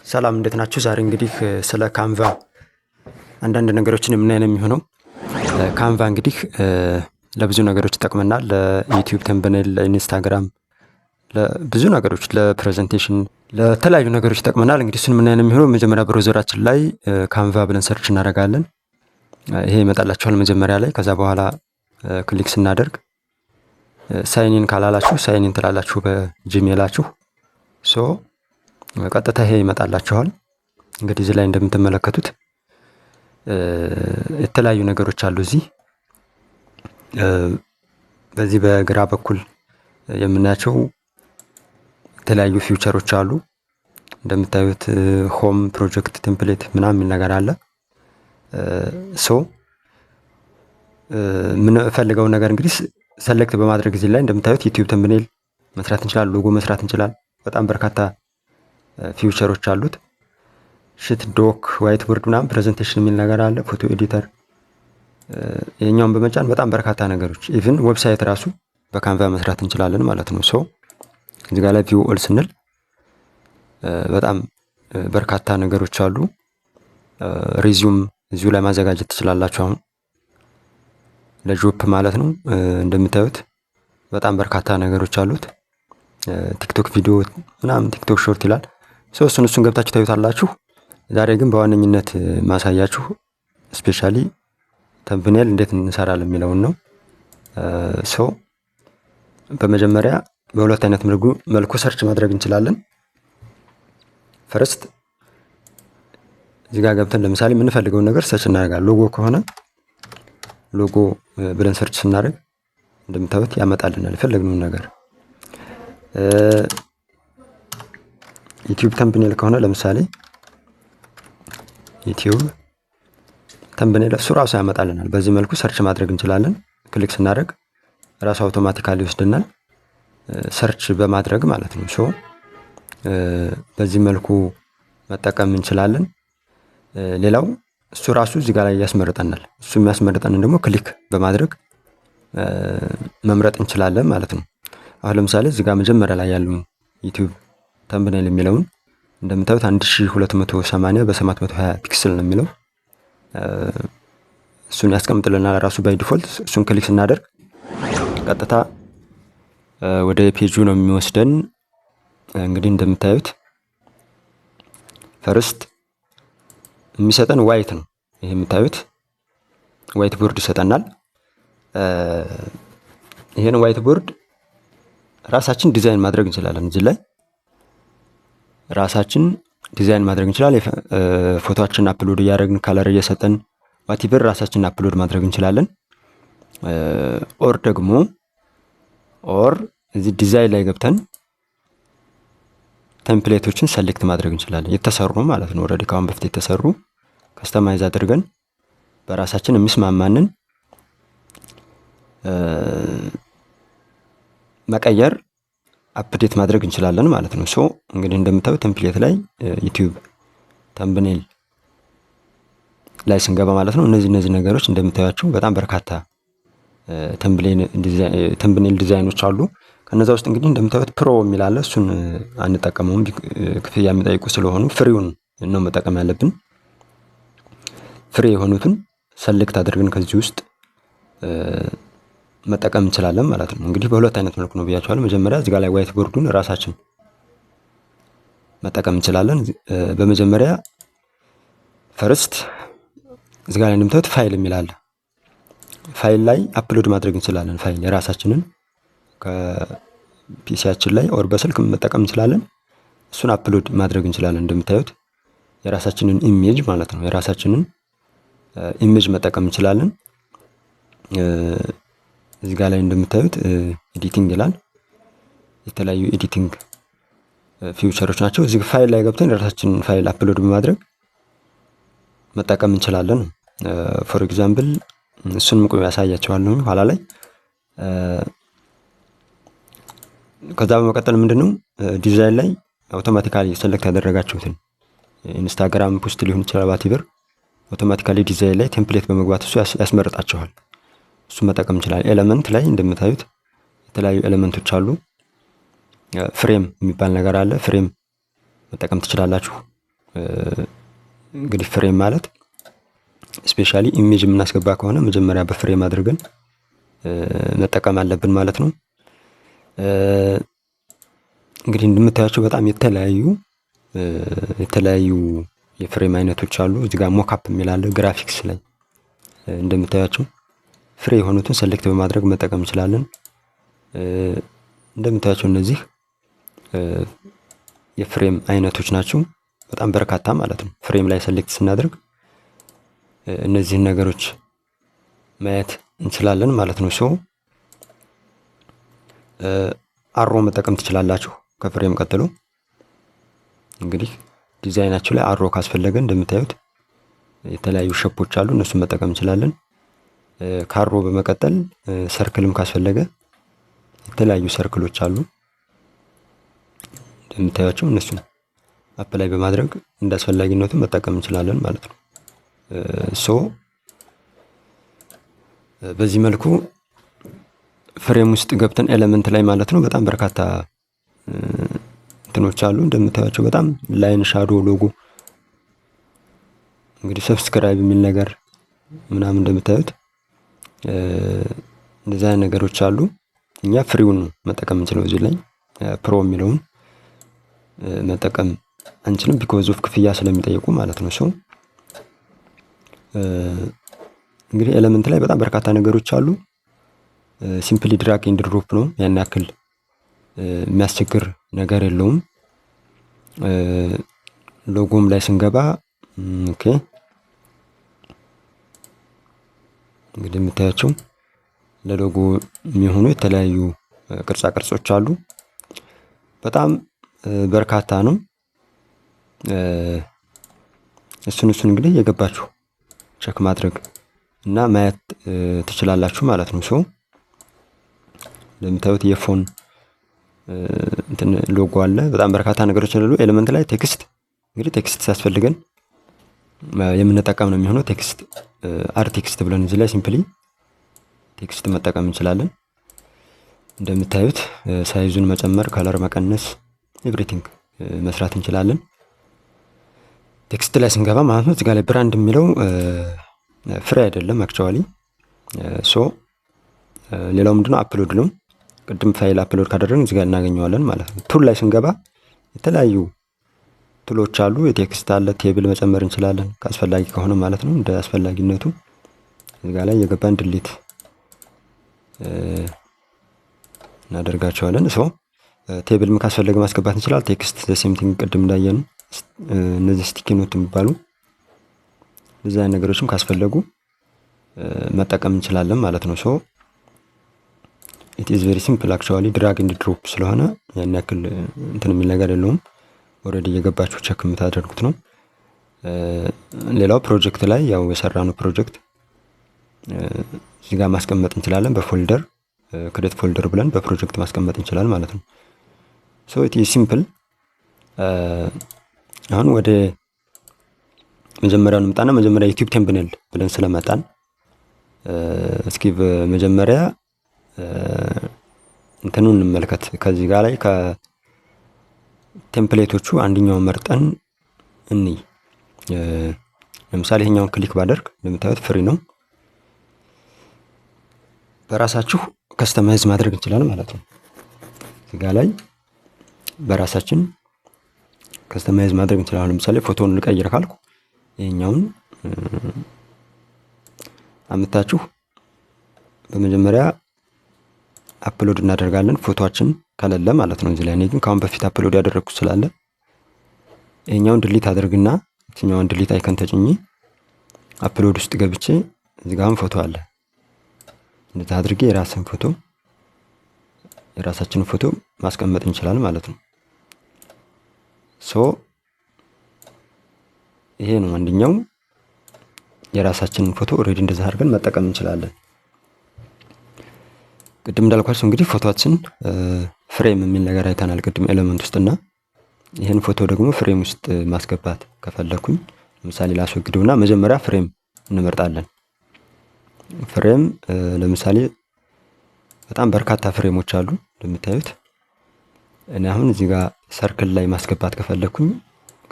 ሰላም እንዴት ናችሁ? ዛሬ እንግዲህ ስለ ካንቫ አንዳንድ ነገሮችን የምናይ ነው የሚሆነው። ካንቫ እንግዲህ ለብዙ ነገሮች ይጠቅመናል። ለዩቲዩብ ተምብኔል፣ ለኢንስታግራም፣ ለብዙ ነገሮች፣ ለፕሬዘንቴሽን፣ ለተለያዩ ነገሮች ይጠቅመናል። እንግዲህ እሱን የምናይ ነው የሚሆነው። መጀመሪያ ብሮዘራችን ላይ ካንቫ ብለን ሰርች እናደርጋለን። ይሄ ይመጣላችኋል መጀመሪያ ላይ። ከዛ በኋላ ክሊክ ስናደርግ ሳይኒን ካላላችሁ ሳይኒን ትላላችሁ በጂሜላችሁ። ቀጥታ ይሄ ይመጣላችኋል። እንግዲህ እዚህ ላይ እንደምትመለከቱት የተለያዩ ነገሮች አሉ። እዚህ በዚህ በግራ በኩል የምናያቸው የተለያዩ ፊውቸሮች አሉ። እንደምታዩት ሆም፣ ፕሮጀክት፣ ቴምፕሌት ምናምን የሚል ነገር አለ። የምንፈልገውን ነገር እንግዲህ ሰሌክት በማድረግ እዚህ ላይ እንደምታዩት ዩቲዩብ ተምብኔል መስራት እንችላለን፣ ሎጎ መስራት እንችላለን። በጣም በርካታ ፊውቸሮች አሉት። ሽት፣ ዶክ፣ ዋይት ቦርድ ምናምን ፕሬዘንቴሽን የሚል ነገር አለ። ፎቶ ኤዲተር ይሄኛውን በመጫን በጣም በርካታ ነገሮች ኢቭን ዌብሳይት ራሱ በካንቫ መስራት እንችላለን ማለት ነው። እዚህ ጋር ላይ ቪው ኦል ስንል በጣም በርካታ ነገሮች አሉ። ሪዚዩም እዚሁ ላይ ማዘጋጀት ትችላላችሁ። አሁን ለጆፕ ማለት ነው። እንደምታዩት በጣም በርካታ ነገሮች አሉት። ቲክቶክ ቪዲዮ ምናምን ቲክቶክ ሾርት ይላል። እሱን ገብታችሁ ታዩታላችሁ። ዛሬ ግን በዋነኝነት ማሳያችሁ ስፔሻሊ ተምብኔል እንዴት እንሰራለን የሚለውን ነው። በመጀመሪያ በሁለት አይነት መልኩ ሰርች ማድረግ እንችላለን። ፈርስት እዚህ ጋር ገብተን ለምሳሌ የምንፈልገውን ነገር ሰርች እናደርጋለን። ሎጎ ከሆነ ሎጎ ብለን ሰርች ስናደርግ እንደምታዩት ያመጣልናል የፈለግነውን ነገር። ዩቲዩብ ተምብኔል ከሆነ ለምሳሌ ዩቲዩብ ተምብኔል እሱ ራሱ ያመጣልናል። በዚህ መልኩ ሰርች ማድረግ እንችላለን። ክሊክ ስናደርግ ራሱ አውቶማቲካሊ ይወስድናል፣ ሰርች በማድረግ ማለት ነው። በዚህ መልኩ መጠቀም እንችላለን። ሌላው እሱ ራሱ እዚህ ጋር ላይ ያስመርጠናል። እሱ የሚያስመርጠንን ደግሞ ክሊክ በማድረግ መምረጥ እንችላለን ማለት ነው። አሁን ለምሳሌ እዚህ ጋር መጀመሪያ ላይ ያለውን ዩቲዩብ ተምብኔል የሚለውን እንደምታዩት 1280 በ720 ፒክስል ነው የሚለው። እሱን ያስቀምጥልናል ራሱ ባይ ዲፎልት። እሱን ክሊክ ስናደርግ ቀጥታ ወደ ፔጁ ነው የሚወስደን። እንግዲህ እንደምታዩት ፈርስት የሚሰጠን ዋይት ነው። ይሄ የምታዩት ዋይት ቦርድ ይሰጠናል። ይሄን ዋይት ቦርድ ራሳችን ዲዛይን ማድረግ እንችላለን። እዚህ ላይ ራሳችን ዲዛይን ማድረግ እንችላለን። ፎቶአችንን አፕሎድ እያደረግን ካለር እየሰጠን ዋቲቨር ራሳችንን አፕሎድ ማድረግ እንችላለን። ኦር እዚህ ዲዛይን ላይ ገብተን ቴምፕሌቶችን ሰሌክት ማድረግ እንችላለን። የተሰሩ ማለት ነው። ኦልሬዲ ካሁን በፊት የተሰሩ ከስተማይዝ አድርገን በራሳችን የሚስማማንን መቀየር አፕዴት ማድረግ እንችላለን ማለት ነው። እንግዲህ እንደምታዩት ቴምፕሌት ላይ ዩቲዩብ ተምብኔል ላይ ስንገባ ማለት ነው እነዚህ ነገሮች እንደምታዩቸው በጣም በርካታ ተምብኔል ዲዛይኖች አሉ። ከነዛ ውስጥ እንግዲህ እንደምታዩት ፕሮ የሚል አለ። እሱን አንጠቀመውም፣ ክፍያ የሚጠይቁ ስለሆኑ ፍሪውን ነው መጠቀም ያለብን። ፍሪ የሆኑትን ሰሌክት አድርገን ከዚህ ውስጥ መጠቀም እንችላለን ማለት ነው። እንግዲህ በሁለት አይነት መልኩ ነው ብያቸዋለሁ። መጀመሪያ እዚህ ጋር ላይ ዋይት ቦርዱን ራሳችን መጠቀም እንችላለን። በመጀመሪያ ፈርስት እዚህ ጋር ላይ እንደምታዩት ፋይል የሚል አለ። ፋይል ላይ አፕሎድ ማድረግ እንችላለን። ፋይል የራሳችንን ከፒሲያችን ላይ ኦር በስልክ መጠቀም እንችላለን። እሱን አፕሎድ ማድረግ እንችላለን። እንደምታዩት የራሳችንን ኢሜጅ ማለት ነው። የራሳችንን ኢሜጅ መጠቀም እንችላለን። እዚህ ጋር ላይ እንደምታዩት ኤዲቲንግ ይላል። የተለያዩ ኤዲቲንግ ፊውቸሮች ናቸው። እዚህ ፋይል ላይ ገብተን የራሳችንን ፋይል አፕሎድ በማድረግ መጠቀም እንችላለን። ፎር ኤግዛምፕል እሱን ምቆም ያሳያቸዋለሁ ኋላ ላይ። ከዛ በመቀጠል ምንድነው ዲዛይን ላይ አውቶማቲካሊ ሰሌክት ያደረጋችሁትን ኢንስታግራም ፖስት ሊሆን ይችላል ዋቲቨር አውቶማቲካሊ ዲዛይን ላይ ቴምፕሌት በመግባት እሱ ያስመርጣችኋል። እሱ መጠቀም እንችላለን። ኤሌመንት ላይ እንደምታዩት የተለያዩ ኤሌመንቶች አሉ። ፍሬም የሚባል ነገር አለ። ፍሬም መጠቀም ትችላላችሁ። እንግዲህ ፍሬም ማለት ስፔሻሊ ኢሜጅ የምናስገባ ከሆነ መጀመሪያ በፍሬም አድርገን መጠቀም አለብን ማለት ነው። እንግዲህ እንደምታያቸው በጣም የተለያዩ የፍሬም አይነቶች አሉ። እዚህ ጋር ሞካፕ የሚል አለ። ግራፊክስ ላይ እንደምታያቸው ፍሬ የሆኑትን ሰሌክት በማድረግ መጠቀም እንችላለን። እንደምታያቸው እነዚህ የፍሬም አይነቶች ናቸው። በጣም በርካታ ማለት ነው። ፍሬም ላይ ሰሌክት ስናደርግ እነዚህን ነገሮች ማየት እንችላለን ማለት ነው። አሮ መጠቀም ትችላላችሁ። ከፍሬም ቀጥሎ እንግዲህ ዲዛይናችሁ ላይ አሮ ካስፈለገ እንደምታዩት የተለያዩ ሸፖች አሉ። እነሱን መጠቀም እንችላለን። ካሮ በመቀጠል ሰርክልም ካስፈለገ የተለያዩ ሰርክሎች አሉ እንደምታያቸው። እነሱን አፕላይ በማድረግ እንዳስፈላጊነቱ መጠቀም እንችላለን ማለት ነው። በዚህ መልኩ ፍሬም ውስጥ ገብተን ኤሌመንት ላይ ማለት ነው በጣም በርካታ እንትኖች አሉ እንደምታያቸው። በጣም ላይን፣ ሻዶ፣ ሎጎ እንግዲህ ሰብስክራይብ የሚል ነገር ምናምን እንደምታዩት እንደዚህ አይነት ነገሮች አሉ። እኛ ፍሪውን ነው መጠቀም እንችለው። እዚህ ላይ ፕሮ የሚለውን መጠቀም አንችልም፣ ቢኮዝ ኦፍ ክፍያ ስለሚጠይቁ ማለት ነው። እንግዲህ ኤሌመንት ላይ በጣም በርካታ ነገሮች አሉ። ሲምፕሊ ድራግ ኤንድ ድሮፕ ነው። ያን ያክል የሚያስቸግር ነገር የለውም። ሎጎም ላይ ስንገባ ኦኬ እንግዲህ የምታያቸው ለሎጎ የሚሆኑ የተለያዩ ቅርጻ ቅርጾች አሉ። በጣም በርካታ ነው። እሱን እንግዲህ የገባችሁ ቸክ ማድረግ እና ማየት ትችላላችሁ ማለት ነው። እንደምታዩት የፎን እንትን ሎጎ አለ። በጣም በርካታ ነገሮች አሉ። ኤሌመንት ላይ ቴክስት እንግዲህ ቴክስት ሲያስፈልገን የምንጠቀም ነው የሚሆነው። ቴክስት አር ቴክስት ብለን እዚህ ላይ ሲምፕሊ ቴክስት መጠቀም እንችላለን። እንደምታዩት ሳይዙን መጨመር፣ ከለር መቀነስ፣ ኤቭሪቲንግ መስራት እንችላለን። ቴክስት ላይ ስንገባ ማለት ነው እዚህ ጋር ላይ ብራንድ የሚለው ፍሬ አይደለም አክቹዋሊ። ሌላው ምንድነው አፕሎድ ነው። ቅድም ፋይል አፕሎድ ካደረግን እዚህ ጋር እናገኘዋለን ማለት ነው። ቱል ላይ ስንገባ የተለያዩ ቱሎች አሉ። የቴክስት አለ፣ ቴብል መጨመር እንችላለን ካስፈላጊ ከሆነ ማለት ነው። እንደ አስፈላጊነቱ እዚህ ጋር ላይ የገባን ድሊት እናደርጋቸዋለን። ቴብልም ካስፈለገ ማስገባት እንችላል። ቴክስት ሴምቲንግ ቅድም እንዳየን እነዚህ ስቲኪ ኖት የሚባሉ እዚህ አይነት ነገሮችም ካስፈለጉ መጠቀም እንችላለን ማለት ነው። ኢት ኢዝ ቬሪ ሲምፕል አክቹዋሊ ድራግ ኤንድ ድሮፕ ስለሆነ ያን ያክል እንትን የሚል ነገር የለውም። ኦልሬዲ እየገባችሁ ቸክ የምታደርጉት ነው። ሌላው ፕሮጀክት ላይ ያው የሰራነው ፕሮጀክት እዚህ ጋር ማስቀመጥ እንችላለን። በፎልደር ክሬት ፎልደር ብለን በፕሮጀክት ማስቀመጥ እንችላለን ማለት ነው። ኢት ኢዝ ሲምፕል። አሁን ወደ መጀመሪያው እንምጣና መጀመሪያ ዩቲዩብ ቴምብኔል ብለን ስለመጣን እስኪ በመጀመሪያ እንትኑን እንመልከት። ከዚህ ጋር ላይ ከቴምፕሌቶቹ አንደኛውን መርጠን እንይ። ለምሳሌ ይሄኛውን ክሊክ ባደርግ እንደምታዩት ፍሪ ነው። በራሳችሁ ከስተማይዝ ማድረግ እንችላለን ማለት ነው። እዚህ ጋር ላይ በራሳችን ከስተማይዝ ማድረግ እንችላለን። ለምሳሌ ፎቶውን ልቀይር ካልኩ ይሄኛውን አምታችሁ በመጀመሪያ አፕሎድ እናደርጋለን። ፎቶአችን ከሌለ ማለት ነው እዚህ ላይ። እኔ ግን ካሁን በፊት አፕሎድ ያደረኩት ስላለ ይሄኛውን ድሊት አድርግና እኛውን ድሊት አይከን ተጭኜ አፕሎድ ውስጥ ገብቼ እዚህ ጋርም ፎቶ አለ። እንደዛ አድርጌ የራሳችንን ፎቶ ማስቀመጥ እንችላለን ማለት ነው። ይሄ ነው አንደኛው የራሳችንን ፎቶ ኦልሬዲ እንደዛ አድርገን መጠቀም እንችላለን። ቅድም እንዳልኳችሁ እንግዲህ ፎቶአችን ፍሬም የሚል ነገር አይተናል ቅድም ኤሌመንት ውስጥና ይሄን ፎቶ ደግሞ ፍሬም ውስጥ ማስገባት ከፈለኩኝ ለምሳሌ ላስወግደውና መጀመሪያ ፍሬም እንመርጣለን። ፍሬም ለምሳሌ በጣም በርካታ ፍሬሞች አሉ እንደምታዩት። እኔ አሁን እዚህ ጋር ሰርክል ላይ ማስገባት ከፈለኩኝ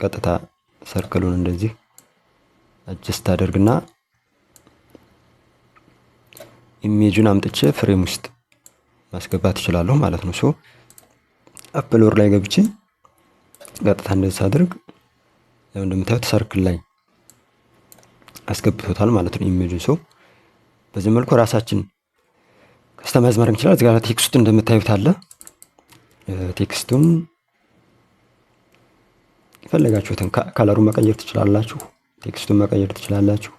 ቀጥታ ሰርክሉን እንደዚህ አጀስት አደርግና ኢሜጁን አምጥቼ ፍሬም ውስጥ ማስገባት እችላለሁ ማለት ነው። ሶ አፕሎር ላይ ገብቼ ቀጥታ እንደዚህ አድርግ ያው እንደምታዩት ሰርክል ላይ አስገብቶታል ማለት ነው ኢሜጁን። ሶ በዚህ መልኩ ራሳችን ከስተማይዝ ማድረግ እንችላለን። እዚህ ጋር ቴክስቱ እንደምታዩት አለ። ቴክስቱን የፈለጋችሁትን ከለሩን መቀየር ትችላላችሁ። ቴክስቱን መቀየር ትችላላችሁ።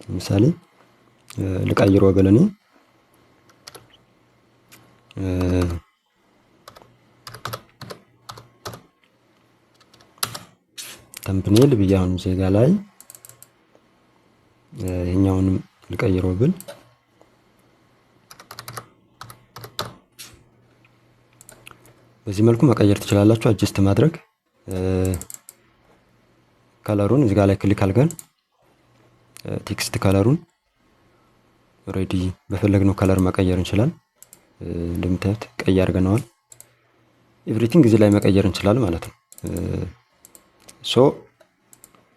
ለምሳሌ ልቀይረው ብል እኔ ተምብኔል ብዬ አሁን ዜጋ ላይ ይሄኛውንም ልቀይረው ብል በዚህ መልኩ መቀየር ትችላላችሁ። አጀስት ማድረግ ከለሩን እዚህ ጋር ላይ ክሊክ አድርገን ቴክስት ከለሩን ኦሬዲ በፈለግነው ከለር መቀየር እንችላለን። እንደምታዩት ቀይ አድርገነዋል። ኤቭሪቲንግ እዚህ ላይ መቀየር እንችላለን ማለት ነው። ሶ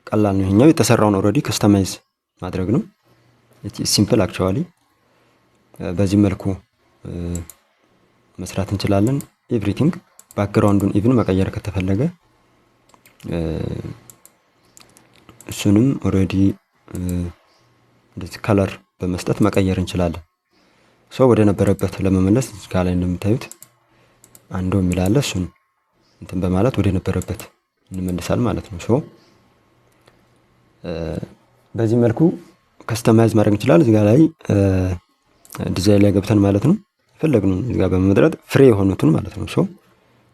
ቀላል ነው። ይሄኛው የተሰራውን ኦሬዲ ከስተማይዝ ማድረግ ነው። ሲምፕል አክቹዋሊ በዚህ መልኩ መስራት እንችላለን። ኤቭሪቲንግ ባክግራውንዱን ኢቭን መቀየር ከተፈለገ እሱንም ኦሬዲ እንደዚህ ከለር በመስጠት መቀየር እንችላለን። ሶ ወደ ነበረበት ለመመለስ እዚህ ጋር ላይ እንደምታዩት አንዶ የሚላለ እሱን እንትን በማለት ወደ ነበረበት እንመልሳል ማለት ነው። ሶ በዚህ መልኩ ከስተማይዝ ማድረግ እንችላለን። እዚህ ጋር ላይ ዲዛይን ላይ ገብተን ማለት ነው የፈለግነውን እዚህ ጋር በመምረጥ ፍሬ የሆኑትን ማለት ነው። ሶ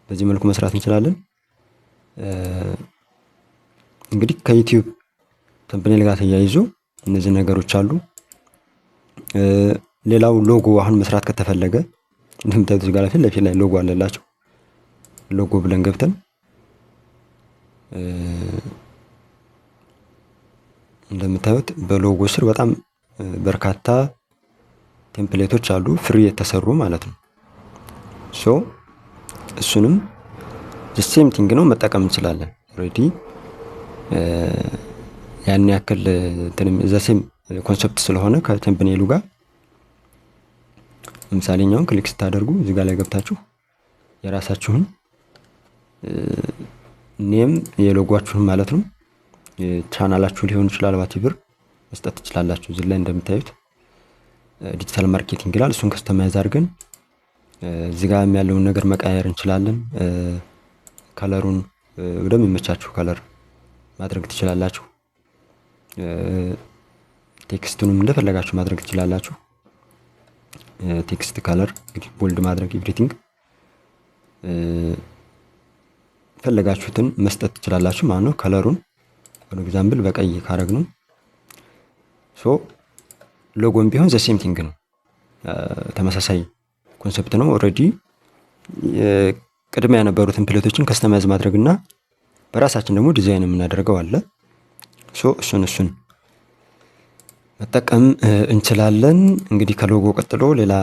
በዚህ መልኩ መስራት እንችላለን። እንግዲህ ከዩቲዩብ ተምብኔል ጋር ተያይዞ እነዚህ ነገሮች አሉ። ሌላው ሎጎ አሁን መስራት ከተፈለገ እንደምታዩት እዚህ ጋር ፊት ለፊት ላይ ሎጎ አለላቸው። ሎጎ ብለን ገብተን እንደምታዩት በሎጎ ስር በጣም በርካታ ቴምፕሌቶች አሉ ፍሪ የተሰሩ ማለት ነው። ሶ እሱንም ሴም ቲንግ ነው መጠቀም እንችላለን። ኦሬዲ ያን ያክል ዘሴም ኮንሰፕት ስለሆነ ከቴምፕኔሉ ጋር ለምሳሌኛውን ክሊክ ስታደርጉ እዚህ ጋር ላይ ገብታችሁ የራሳችሁን ኔም የሎጓችሁን ማለት ነው ቻናላችሁ ሊሆን ይችላል ዋቲቨር መስጠት ትችላላችሁ። እዚህ ላይ እንደምታዩት ዲጂታል ማርኬቲንግ ይላል። እሱን ከስተማይዝ አድርገን እዚህ ጋር ያለውን ነገር መቀየር እንችላለን። ከለሩን ወደሚመቻችሁ ከለር ማድረግ ትችላላችሁ። ቴክስቱንም እንደፈለጋችሁ ማድረግ ትችላላችሁ። ቴክስት ከለር እንግዲህ ቦልድ ማድረግ ኤቭሪቲንግ ፈለጋችሁትን መስጠት ትችላላችሁ ማለት ነው። ከለሩን ፎር ኤግዛምፕል በቀይ ካረግ ነው። ሶ ሎጎም ቢሆን ዘሴም ቲንግ ነው። ተመሳሳይ ኮንሰፕት ነው። ኦሬዲ ቅድሚያ የነበሩ ቴምፕሌቶችን ከስተማይዝ ማድረግና በራሳችን ደግሞ ዲዛይን የምናደርገው አለ። ሶ እሱን መጠቀም እንችላለን። እንግዲህ ከሎጎ ቀጥሎ ሌላ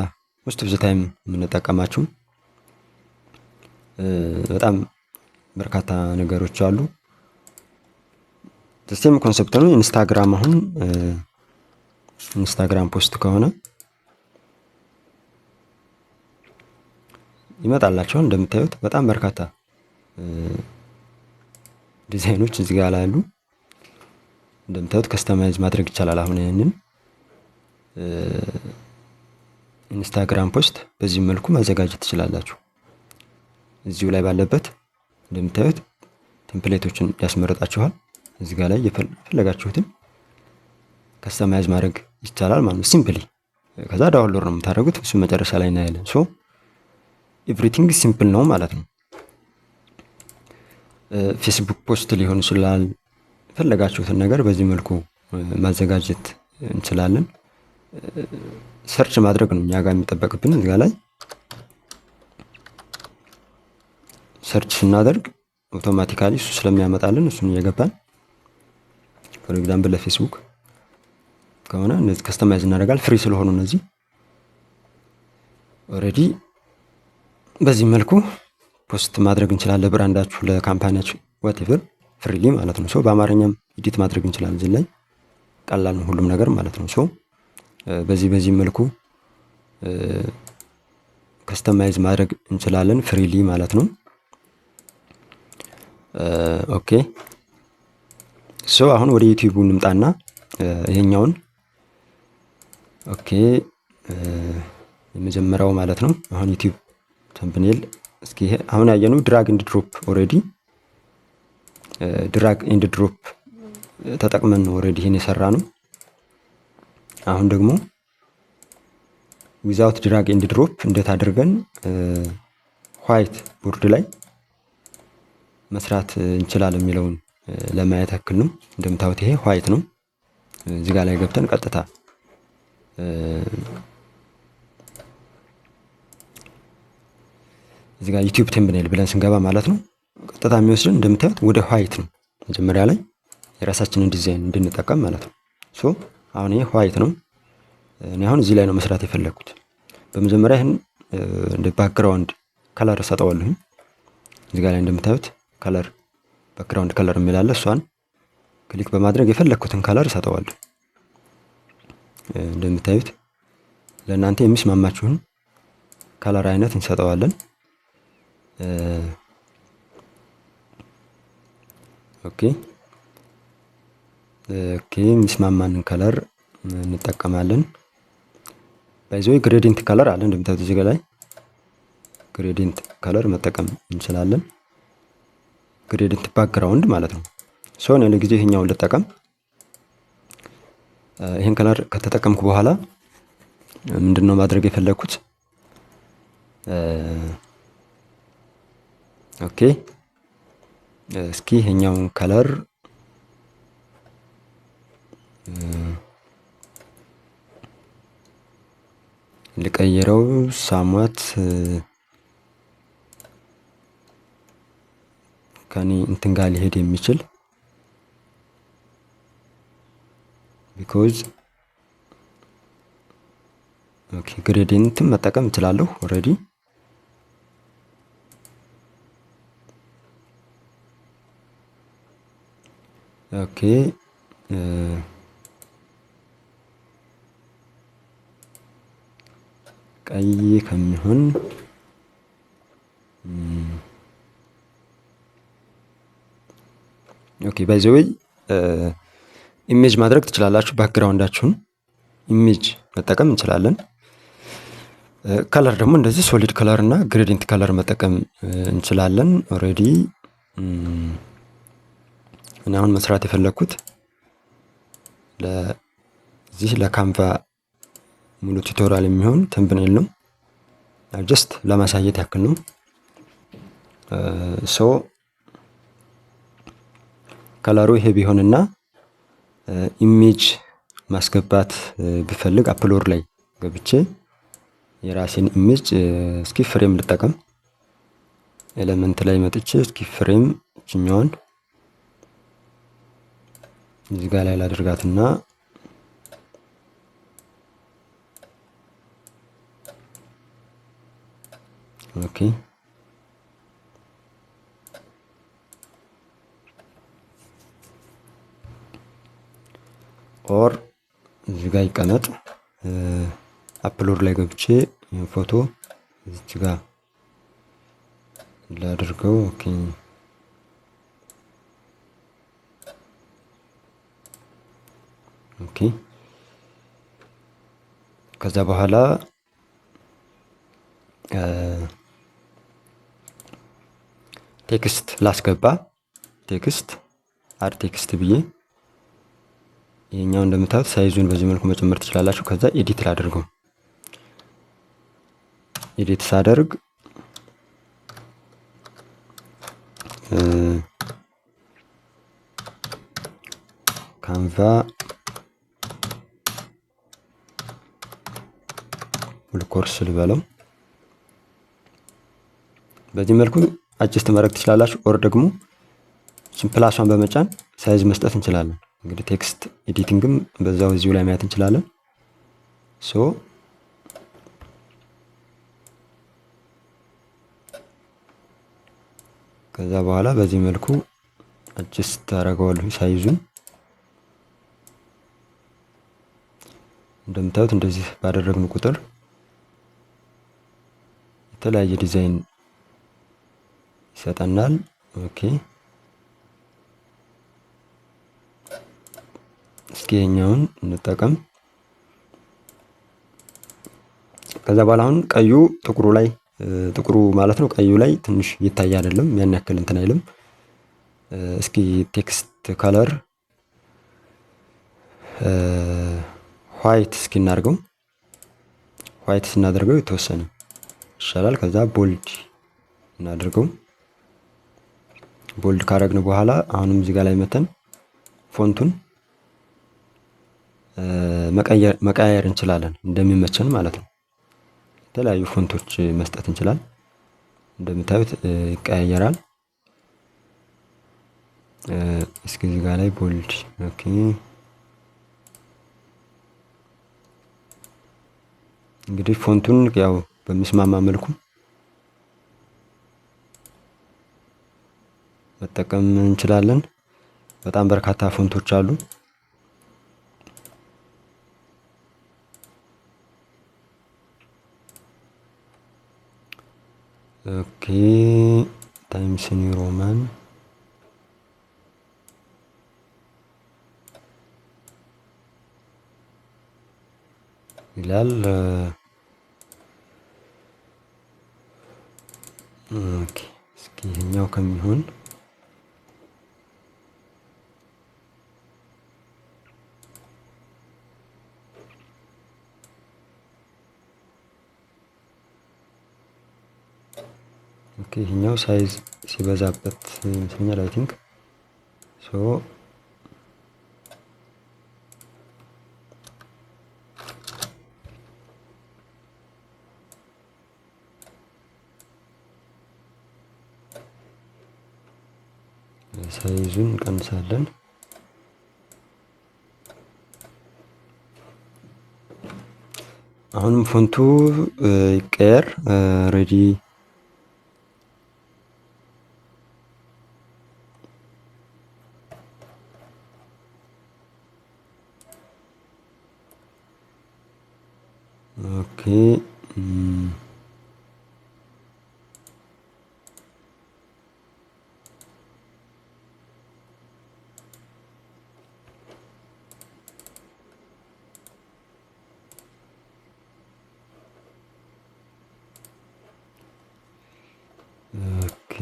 ሞስት ኦፍ ዘ ታይም የምንጠቀማቸው በጣም በርካታ ነገሮች አሉ። ሴም ኮንሰፕት ነው። ኢንስታግራም አሁን ኢንስታግራም ፖስት ከሆነ ይመጣላቸዋል። እንደምታዩት በጣም በርካታ ዲዛይኖች እዚህ ጋር ላይ አሉ። እንደምታዩት ከስተማይዝ ማድረግ ይቻላል። አሁን ይሄንን ኢንስታግራም ፖስት በዚህ መልኩ ማዘጋጀት ትችላላችሁ። እዚሁ ላይ ባለበት እንደምታዩት ቴምፕሌቶችን ያስመረጣችኋል። እዚህ ጋር ላይ የፈለጋችሁትን ከስተማይዝ ማድረግ ይቻላል ማለት ነው። ሲምፕሊ ከዛ ዳውንሎድ ነው የምታደርጉት። እሱ መጨረሻ ላይ እናያለን። ሶ ኤቭሪቲንግ ሲምፕል ነው ማለት ነው። ፌስቡክ ፖስት ሊሆን ይችላል። የፈለጋችሁትን ነገር በዚህ መልኩ ማዘጋጀት እንችላለን። ሰርች ማድረግ ነው እኛ ጋር የሚጠበቅብን። እዚህ ጋር ላይ ሰርች ስናደርግ አውቶማቲካሊ እሱ ስለሚያመጣልን እሱን እየገባን ፎር ኤግዛምፕል ለፌስቡክ ከሆነ እነዚህ ከስተማይዝ እናደርጋለን። ፍሪ ስለሆኑ እነዚህ ኦሬዲ በዚህ መልኩ ፖስት ማድረግ እንችላለን። ብራንዳችሁ፣ ለካምፓኒያችሁ ዋትኤቨር ፍሪሊ ማለት ነው። ሶ በአማርኛም ኤዲት ማድረግ እንችላለን። እዚህ ላይ ቀላል ነው ሁሉም ነገር ማለት ነው። ሶ በዚህ መልኩ ከስተማይዝ ማድረግ እንችላለን ፍሪሊ ማለት ነው። ኦኬ ሶ አሁን ወደ ዩቲዩብ እንምጣና ይሄኛውን ኦኬ የመጀመሪያው ማለት ነው። አሁን ዩቲዩብ ተምብኔል እስኪ አሁን ያየነው ድራግ ኤንድ ድሮፕ ኦሬዲ ድራግ ኤንድ ድሮፕ ተጠቅመን ነው ኦሬዲ ይሄን የሰራ ነው። አሁን ደግሞ ዊዛውት ድራግ ኤንድ ድሮፕ እንዴት አድርገን ዋይት ቦርድ ላይ መስራት እንችላለን የሚለውን ለማየት ያክል ነው። እንደምታዩት ይሄ ዋይት ነው። እዚህ ጋር ላይ ገብተን ቀጥታ እዚህ ጋር ዩቲዩብ ተምብኔል ብለን ስንገባ ማለት ነው ቀጥታ የሚወስድን እንደምታዩት ወደ ዋይት ነው። መጀመሪያ ላይ የራሳችንን ዲዛይን እንድንጠቀም ማለት ነው። ሶ አሁን ይሄ ዋይት ነው። እኔ አሁን እዚህ ላይ ነው መስራት የፈለኩት። በመጀመሪያ ይሄን እንደ ባክግራውንድ ከለር ሰጠዋለሁ። እዚህ ጋር ላይ እንደምታዩት ከለር ባክግራውንድ ከለር የሚላለ እሷን ክሊክ በማድረግ የፈለኩትን ከለር ሰጠዋለሁ። እንደምታዩት ለእናንተ የሚስማማችሁን ከለር አይነት እንሰጠዋለን። ኦኬ የሚስማማንን ከለር እንጠቀማለን። ባይዘው ግሬዲየንት ከለር አለ እንደምታዩት እዚህ ላይ ግሬዲየንት ከለር መጠቀም እንችላለን። ግሬዲየንት ባክግራውንድ ማለት ነው። ሶ እኔ ለጊዜው ይሄኛውን ልጠቀም። ይሄን ከለር ከተጠቀምኩ በኋላ ምንድነው ማድረግ የፈለኩት? ኦኬ እስኪ ይሄኛውን ከለር ልቀይረው ሳሟት ከኔ እንትን ጋር ሊሄድ የሚችል ቢኮዝ ኦኬ ግሬዲየንትም መጠቀም እችላለሁ ኦሬዲ። ኦኬ ቀይ ከሚሆን ኦኬ ባይ ዘ ዌይ ኢሜጅ ማድረግ ትችላላችሁ። ባክግራውንዳችሁን ኢሜጅ መጠቀም እንችላለን። ከለር ደግሞ እንደዚህ ሶሊድ ከለር እና ግሬዲየንት ከለር መጠቀም እንችላለን ኦሬዲ። እና አሁን መስራት የፈለኩት ለዚህ ለካንቫ ሙሉ ቱቶሪያል የሚሆን ተምብኔል ነው። ጀስት ለማሳየት ያክል ነው። ሶ ከለሩ ይሄ ቢሆንና ኢሜጅ ማስገባት ብፈልግ አፕሎድ ላይ ገብቼ የራሴን ኢሜጅ እስኪ ፍሬም ልጠቀም። ኤሌመንት ላይ መጥቼ እስኪ ፍሬም እችኛዋን እዚህ ጋር ላይ ላድርጋትና ኦኬ ኦር እዚህ ጋር ይቀመጥ። አፕሎድ ላይ ገብቼ ፎቶ እዚህ ጋር ላድርገው። ኦኬ ኦኬ ከዛ በኋላ ቴክስት ላስገባ። ቴክስት አድ ቴክስት ብዬ ይሄኛው እንደምታዩት ሳይዙን በዚህ መልኩ መጨመር ትችላላችሁ። ከዛ ኤዲት ላድርገው። ኤዲት ሳደርግ ካንቫ ሙሉ ኮርስ ልበለው። በዚህ መልኩ አጀስት ማድረግ ትችላላችሁ። ኦር ደግሞ ፕላሷን በመጫን ሳይዝ መስጠት እንችላለን። እንግዲህ ቴክስት ኤዲቲንግም በዛው እዚሁ ላይ ማየት እንችላለን። ሶ ከዛ በኋላ በዚህ መልኩ አጅስት አደርገዋለሁ ሳይዙን። እንደምታዩት እንደዚህ ባደረግን ቁጥር የተለያየ ዲዛይን ይሰጠናል። ኦኬ እስኪ ይሄኛውን እንጠቀም። ከዛ በኋላ አሁን ቀዩ ጥቁሩ ማለት ነው ቀዩ ላይ ትንሽ ይታይ አይደለም፣ ያን ያክል እንትን አይልም። እስኪ ቴክስት ከለር ዋይት እስኪ እናድርገው። ዋይት ስናደርገው የተወሰነ ይሻላል። ከዛ ቦልድ እናድርገው። ቦልድ ካረግን በኋላ አሁንም እዚህ ጋር ላይ መተን ፎንቱን መቀያየር እንችላለን እንደሚመቸን ማለት ነው። የተለያዩ ፎንቶች መስጠት እንችላለን። እንደምታዩት ይቀያየራል። እስኪ እዚህ ጋር ላይ ቦልድ ኦኬ እንግዲህ ፎንቱን ያው በሚስማማ መልኩ መጠቀም እንችላለን። በጣም በርካታ ፎንቶች አሉ። ኦኬ ታይምስ ኒው ሮማን ይላል። ኦኬ እስኪ ይሄኛው ከሚሆን ኦኬ ይሄኛው ሳይዝ ሲበዛበት ይመስለኛል። አይ ቲንክ ሶ ሳይዙን እንቀንሳለን። አሁንም ፎንቱ ይቀየር ሬዲ ኦኬ ኦኬ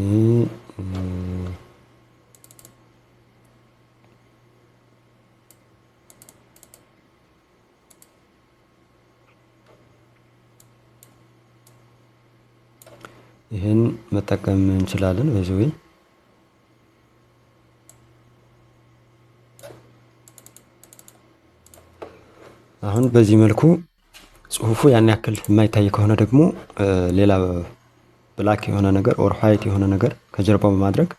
ይሄን መጠቀም እንችላለን። በዚህ ወይ አሁን በዚህ መልኩ ጽሁፉ ያን ያክል የማይታይ ከሆነ ደግሞ ሌላ ብላክ የሆነ ነገር ኦር ዋይት የሆነ ነገር ከጀርባው በማድረግ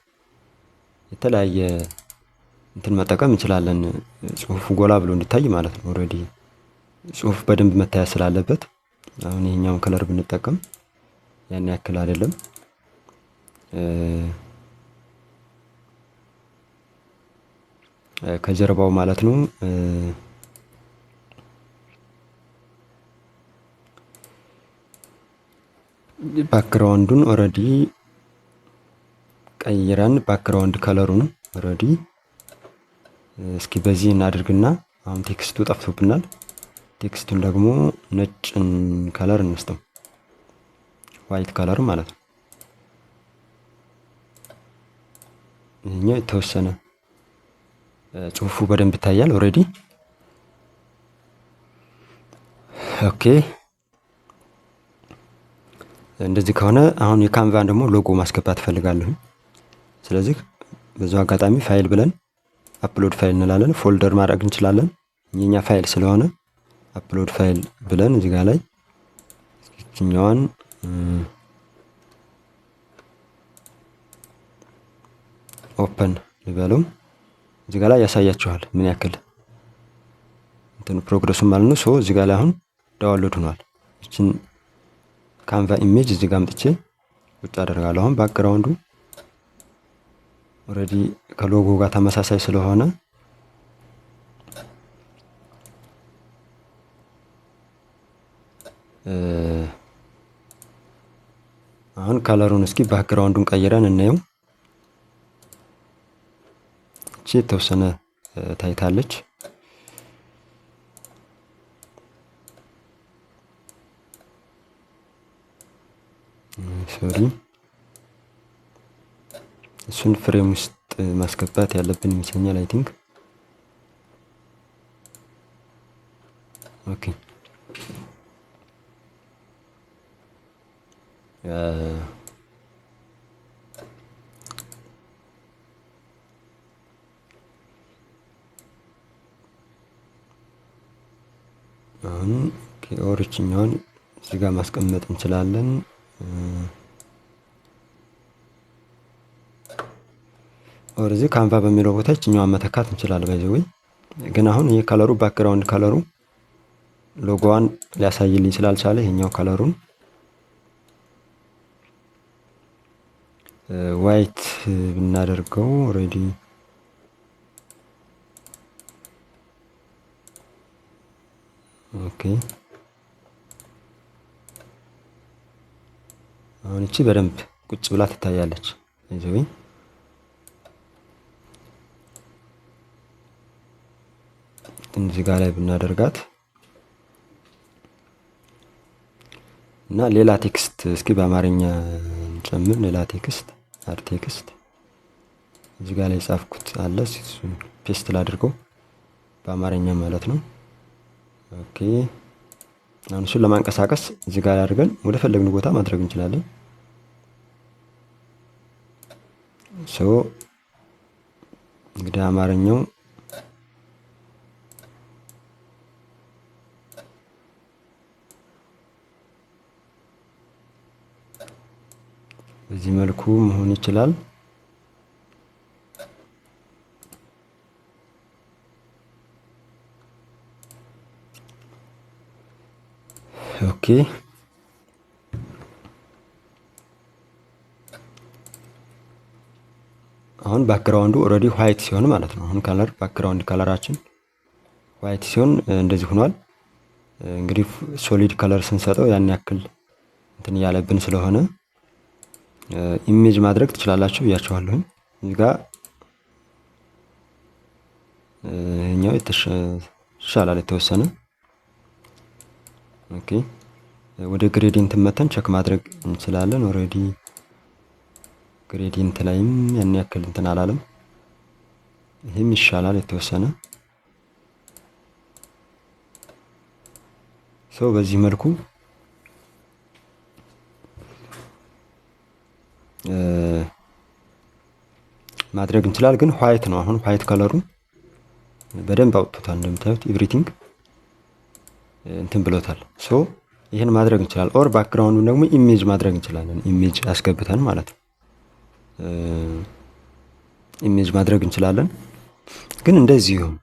የተለያየ እንትን መጠቀም እንችላለን። ጽሁፉ ጎላ ብሎ እንዲታይ ማለት ነው። ኦሬዲ ጽሁፍ በደንብ መታየት ስላለበት አሁን ይሄኛውን ከለር ብንጠቀም ያን ያክል አይደለም። ከጀርባው ማለት ነው። ባክግራውንዱን ኦሬዲ ቀይረን ባክግራውንድ ከለሩን ኦሬዲ እስኪ በዚህ እናድርግና አሁን ቴክስቱ ጠፍቶብናል። ቴክስቱን ደግሞ ነጭን ከለር እንስጠው፣ ዋይት ከለር ማለት ነው። ይሄኛው የተወሰነ ጽሁፉ በደንብ ይታያል ኦሬዲ። ኦኬ እንደዚህ ከሆነ አሁን የካንቫን ደግሞ ሎጎ ማስገባት ፈልጋለሁ። ስለዚህ በዛው አጋጣሚ ፋይል ብለን አፕሎድ ፋይል እንላለን። ፎልደር ማድረግ እንችላለን። የኛ ፋይል ስለሆነ አፕሎድ ፋይል ብለን እዚህ ጋር ላይ እኛዋን ኦፕን ልበለው። እዚህ ጋር ላይ ያሳያችኋል ምን ያክል እንትን ፕሮግረሱን ማለት ነው። ሶ እዚህ ጋር ላይ አሁን ዳውንሎድ ሆኗል። እቺን ካንቫ ኢሜጅ እዚህ ጋር አምጥቼ ቁጭ አደርጋለሁ። አሁን ባክግራውንዱ ኦልሬዲ ከሎጎ ጋር ተመሳሳይ ስለሆነ አሁን ከለሩን እስኪ ባክግራውንዱን ቀይረን እናየው። እቺ የተወሰነ ታይታለች። ሶሪ እሱን ፍሬም ውስጥ ማስገባት ያለብን ይመስለኛል። አይ ቲንክ ኦኬ። አሁን ኦሪጂናል እዚህ ጋር ማስቀመጥ እንችላለን። እዚህ ካንቫ በሚለው ቦታ እኛዋን መተካት እንችላለን። ባይዘው ግን አሁን ይሄ ከለሩ ባክግራውንድ ከለሩ ሎጎዋን ሊያሳይልኝ ስላልቻለ ይሄኛው ከለሩን ዋይት ብናደርገው ኦሬዲ ኦኬ። አሁን እቺ በደንብ ቁጭ ብላ ትታያለች። ባይዘው እዚህ ጋር ላይ ብናደርጋት እና ሌላ ቴክስት እስኪ በአማርኛ እንጨምር። ሌላ ቴክስት አር ቴክስት እዚህ ጋር ላይ ጻፍኩት አለ። እሱን ፔስት ላድርገው በአማርኛ ማለት ነው። ኦኬ አሁን እሱን ለማንቀሳቀስ እዚህ ጋር አድርገን ወደ ፈለግን ቦታ ማድረግ እንችላለን። ሶ እንግዲህ አማርኛው በዚህ መልኩ መሆን ይችላል። ኦኬ አሁን ባክግራውንዱ ኦልሬዲ ዋይት ሲሆን ማለት ነው። አሁን ከለር ባክግራውንድ ከለራችን ዋይት ሲሆን እንደዚህ ሆኗል። እንግዲህ ሶሊድ ከለር ስንሰጠው ያን ያክል እንትን ያለብን ስለሆነ ኢሜጅ ማድረግ ትችላላችሁ ብያችኋለሁ። እዚህ ጋር እኛው ይሻላል የተወሰነ። ኦኬ ወደ ግሬዲየንት መተን ቸክ ማድረግ እንችላለን። ኦሬዲ ግሬዲየንት ላይም ያን ያክል እንትን አላለም። ይሄም ይሻላል የተወሰነ። ሶ በዚህ መልኩ ማድረግ እንችላለን። ግን ዋይት ነው። አሁን ዋይት ከለሩ በደንብ አውጥቶታል። እንደምታዩት ኤቭሪቲንግ እንትን ብሎታል። ሶ ይሄን ማድረግ እንችላለን። ኦር ባክግራውንዱን ደግሞ ኢሜጅ ማድረግ እንችላለን። ኢሜጅ አስገብተን ማለት ነው ኢሜጅ ማድረግ እንችላለን። ግን እንደዚህ ይሁን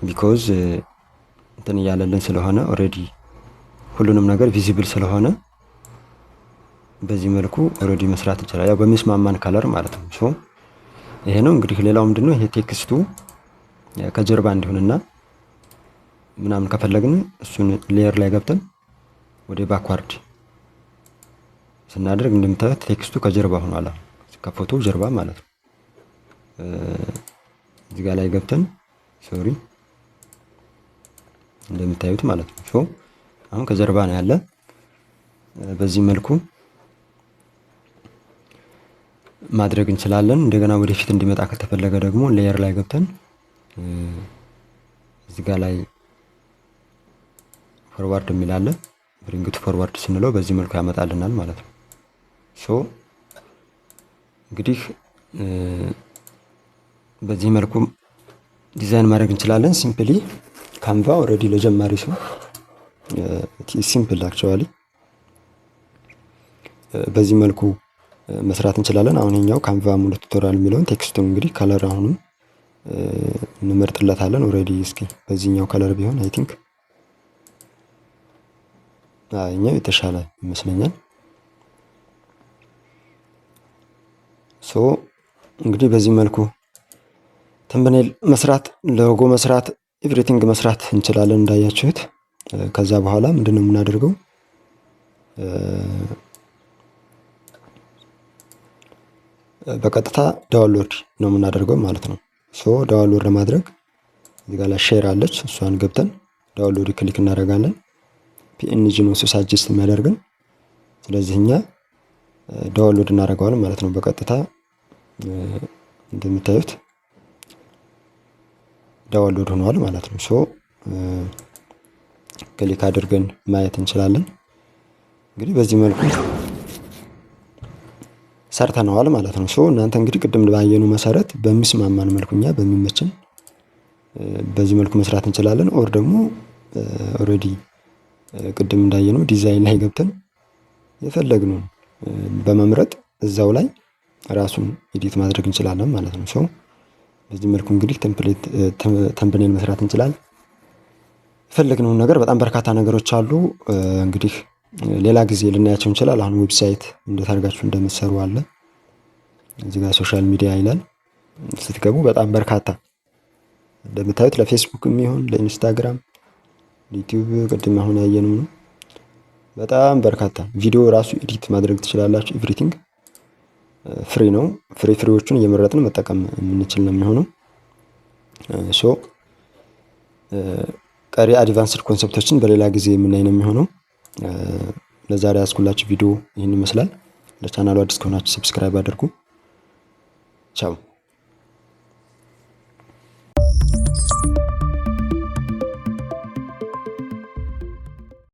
ቢኮዝ እንትን እያለልን ስለሆነ ኦሬዲ ሁሉንም ነገር ቪዚብል ስለሆነ በዚህ መልኩ ኦሬዲ መስራት እንችላለን። ያው በሚስማማን ከለር ማለት ነው። ሶ ይሄ ነው እንግዲህ። ሌላው ምንድነው ይሄ ቴክስቱ ከጀርባ እንዲሆንና ምናምን ከፈለግን እሱን ሌየር ላይ ገብተን ወደ ባክዋርድ ስናደርግ እንደምታዩት ቴክስቱ ከጀርባ ሆኗል። ከፎቶ ጀርባ ማለት ነው። እዚህ ጋር ላይ ገብተን ሶሪ እንደምታዩት ማለት ነው። ሶ አሁን ከጀርባ ነው ያለ። በዚህ መልኩ ማድረግ እንችላለን። እንደገና ወደፊት እንዲመጣ ከተፈለገ ደግሞ ሌየር ላይ ገብተን እዚህ ጋር ላይ ፎርዋርድ የሚል አለ። ብሪንግ ቱ ፎርዋርድ ስንለው በዚህ መልኩ ያመጣልናል ማለት ነው። ሶ እንግዲህ በዚህ መልኩ ዲዛይን ማድረግ እንችላለን። ሲምፕሊ ካንቫ ኦልሬዲ ለጀማሪ ሰው ሲምፕል አክቹዋሊ በዚህ መልኩ መስራት እንችላለን። አሁን የኛው ካንቫ ሙሉ ቱቶሪያል የሚለውን ቴክስቱን እንግዲህ ከለር አሁንም እንመርጥለታለን። ኦልሬዲ እስኪ በዚህኛው ከለር ቢሆን አይ ቲንክ እኛው የተሻለ ይመስለኛል። ሶ እንግዲህ በዚህ መልኩ ተምብኔል መስራት፣ ሎጎ መስራት፣ ኤቭሪቲንግ መስራት እንችላለን እንዳያችሁት። ከዛ በኋላ ምንድነው የምናደርገው? በቀጥታ ዳውንሎድ ነው የምናደርገው ማለት ነው። ሶ ዳውንሎድ ለማድረግ እዚህ ጋር ላይ ሼር አለች፣ እሷን ገብተን ዳውንሎድ ክሊክ እናደርጋለን። ፒኤንጂ ነው እሱ ሳጀስት የሚያደርግን። ስለዚህ እኛ ዳውንሎድ እናደርገዋለን ማለት ነው። በቀጥታ እንደምታዩት ዳውንሎድ ሆኗል ማለት ነው። ሶ ክሊክ አድርገን ማየት እንችላለን። እንግዲህ በዚህ መልኩ ሰርተነዋል ማለት ነው። ሶ እናንተ እንግዲህ ቅድም ባየኑ መሰረት በሚስማማን መልኩ እኛ በሚመችን በዚህ መልኩ መስራት እንችላለን። ኦር ደግሞ ኦልሬዲ ቅድም እንዳየነው ዲዛይን ላይ ገብተን የፈለግነውን በመምረጥ እዛው ላይ ራሱን ኤዲት ማድረግ እንችላለን ማለት ነው። ሶ በዚህ መልኩ እንግዲህ ተምብኔል መስራት እንችላለን። የፈለግነውን ነገር በጣም በርካታ ነገሮች አሉ። እንግዲህ ሌላ ጊዜ ልናያቸው እንችላል። አሁን ዌብሳይት እንዴት አድርጋችሁ እንደምትሰሩ አለ። እዚህ ጋር ሶሻል ሚዲያ ይላል። ስትገቡ በጣም በርካታ እንደምታዩት ለፌስቡክ የሚሆን ለኢንስታግራም፣ ዩቲዩብ ቅድም አሁን ያየነው ነው። በጣም በርካታ ቪዲዮ ራሱ ኤዲት ማድረግ ትችላላችሁ። ኤቭሪቲንግ ፍሪ ነው። ፍሪዎቹን እየመረጥን መጠቀም የምንችል ነው የሚሆነው። ሶ ቀሪ አድቫንስድ ኮንሰፕቶችን በሌላ ጊዜ የምናይ ነው የሚሆነው። ለዛሬ ያስኩላችሁ ቪዲዮ ይህን ይመስላል። ለቻናሉ አዲስ ከሆናችሁ ሰብስክራይብ አድርጉ። ቻው።